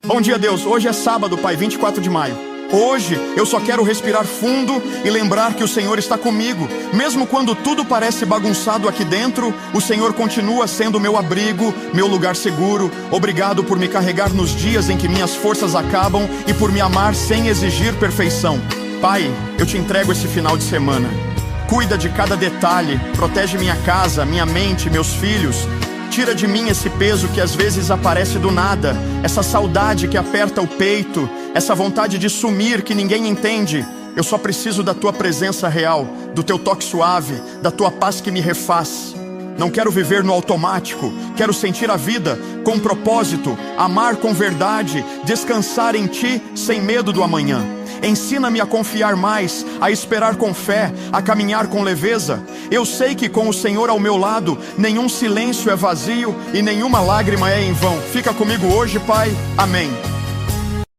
Bom dia, Deus. Hoje é sábado, Pai, 24 de maio. Hoje eu só quero respirar fundo e lembrar que o Senhor está comigo. Mesmo quando tudo parece bagunçado aqui dentro, o Senhor continua sendo meu abrigo, meu lugar seguro. Obrigado por me carregar nos dias em que minhas forças acabam e por me amar sem exigir perfeição. Pai, eu te entrego esse final de semana. Cuida de cada detalhe, protege minha casa, minha mente, meus filhos. Tira de mim esse peso que às vezes aparece do nada, essa saudade que aperta o peito, essa vontade de sumir que ninguém entende. Eu só preciso da tua presença real, do teu toque suave, da tua paz que me refaz. Não quero viver no automático, quero sentir a vida com propósito, amar com verdade, descansar em ti sem medo do amanhã. Ensina-me a confiar mais, a esperar com fé, a caminhar com leveza. Eu sei que com o Senhor ao meu lado, nenhum silêncio é vazio e nenhuma lágrima é em vão. Fica comigo hoje, Pai. Amém.